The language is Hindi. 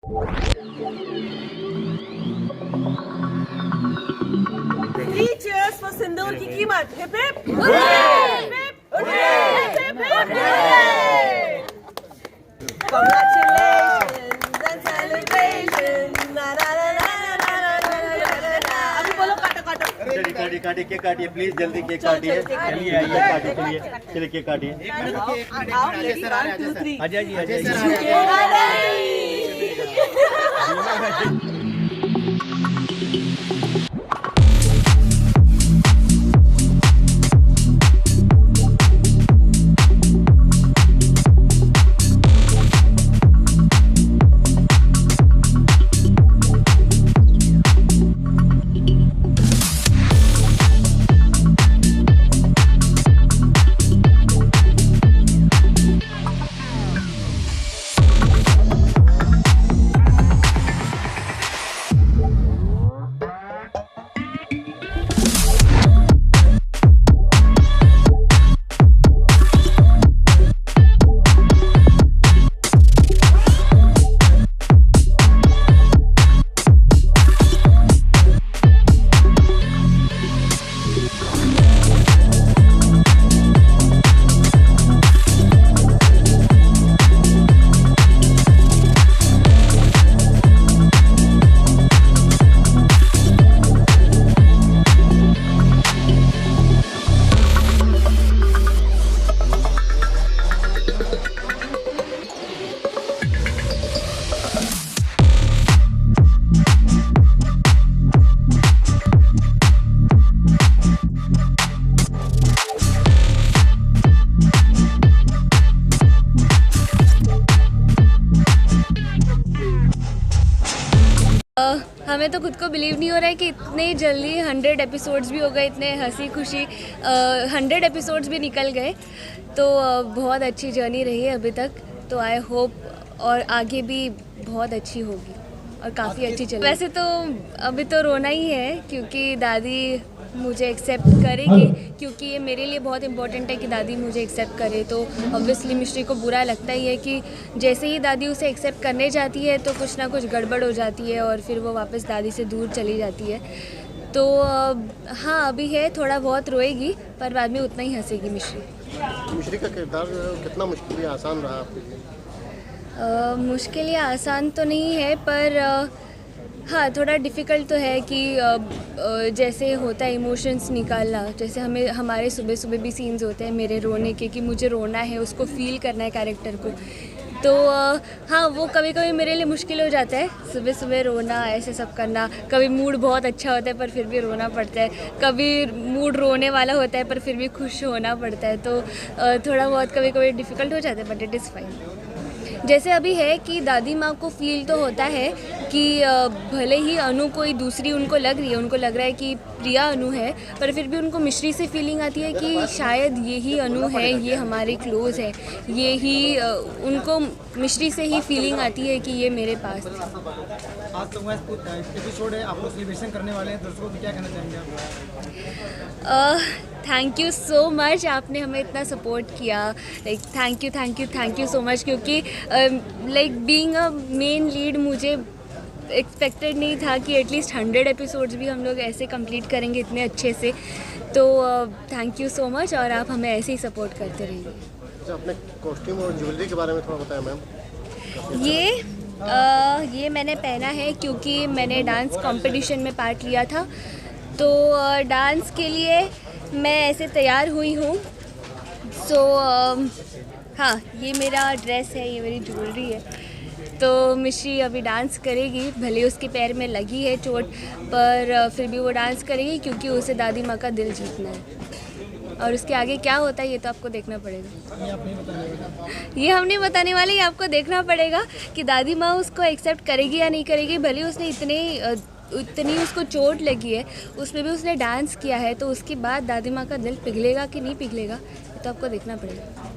Three cheers for सिंदूर की कीमत। Hip hip Congratulations and celebrations। अभी बोलो काटो काटो। चलिए काटिए केक काटिए प्लीज, जल्दी केक काटिए। चलिए आइए काटिए, चलिए केक काटिए। आओ रेडी 1 2 3। अजय जी हमें तो खुद को बिलीव नहीं हो रहा है कि इतने जल्दी 100 एपिसोड्स भी हो गए, इतने हंसी खुशी 100 एपिसोड्स भी निकल गए। तो बहुत अच्छी जर्नी रही है अभी तक। तो आई होप और आगे भी बहुत अच्छी होगी और काफ़ी अच्छी चलेगी। वैसे तो अभी तो रोना ही है क्योंकि दादी मुझे एक्सेप्ट करेगी, क्योंकि ये मेरे लिए बहुत इम्पोर्टेंट है कि दादी मुझे एक्सेप्ट करे। तो ऑब्वियसली मिश्री को बुरा लगता ही है कि जैसे ही दादी उसे एक्सेप्ट करने जाती है तो कुछ ना कुछ गड़बड़ हो जाती है और फिर वो वापस दादी से दूर चली जाती है। तो हाँ, अभी है, थोड़ा बहुत रोएगी पर बाद में उतना ही हंसेगी मिश्री। मिश्री का किरदार जो है कितना मुश्किल या आसान रहा आपके लिए? मुश्किल या आसान तो नहीं है पर हाँ, थोड़ा डिफ़िकल्ट तो है कि जैसे होता है इमोशंस निकालना। जैसे हमारे सुबह सुबह भी सीन्स होते हैं मेरे रोने के, कि मुझे रोना है, उसको फ़ील करना है कैरेक्टर को। तो हाँ, वो कभी कभी मेरे लिए मुश्किल हो जाता है, सुबह सुबह रोना, ऐसे सब करना। कभी मूड बहुत अच्छा होता है पर फिर भी रोना पड़ता है, कभी मूड रोने वाला होता है पर फिर भी खुश होना पड़ता है। तो थोड़ा बहुत कभी कभी डिफ़िकल्ट हो जाता है बट इट इज़ फाइन। जैसे अभी है कि दादी माँ को फील तो होता है कि भले ही अनु कोई दूसरी उनको लग रही है, उनको लग रहा है कि प्रिया अनु है, पर फिर भी उनको मिश्री से फीलिंग आती है कि शायद ये ही अनु है, ये हमारे क्लोज़ है, ये ही उनको मिश्री से ही फीलिंग आती है कि ये मेरे पास थी। आज तो एपिसोड है, आप लोग सेलिब्रेशन करने वाले हैं, दर्शकों को क्या कहना चाहेंगे आप? थैंक यू सो मच, आपने हमें इतना सपोर्ट किया। Like thank you so much, क्योंकि like being a main lead मुझे एक्सपेक्टेड नहीं था कि एटलीस्ट 100 एपिसोड्स भी हम लोग ऐसे कंप्लीट करेंगे इतने अच्छे से। तो थैंक यू सो मच और आप हमें ऐसे ही सपोर्ट करते रहिए। अच्छा, अपने कॉस्ट्यूम और ज्वेलरी के बारे में थोड़ा बताया मैम। ये मैंने पहना है क्योंकि मैंने डांस कंपटीशन में पार्ट लिया था, तो डांस के लिए मैं ऐसे तैयार हुई हूँ। सो हाँ, ये मेरा ड्रेस है, ये मेरी ज्वेलरी है। तो मिश्री अभी डांस करेगी, भले उसके पैर में लगी है चोट, पर फिर भी वो डांस करेगी क्योंकि उसे दादी माँ का दिल जीतना है। और उसके आगे क्या होता है ये तो आपको देखना पड़ेगा। ये हम नहीं बताने वाले, ये आपको देखना पड़ेगा कि दादी माँ उसको एक्सेप्ट करेगी या नहीं करेगी। भले उसने इतनी उसको चोट लगी है, उसमें भी उसने डांस किया है, तो उसके बाद दादी माँ का दिल पिघलेगा कि नहीं पिघलेगा ये तो आपको देखना पड़ेगा।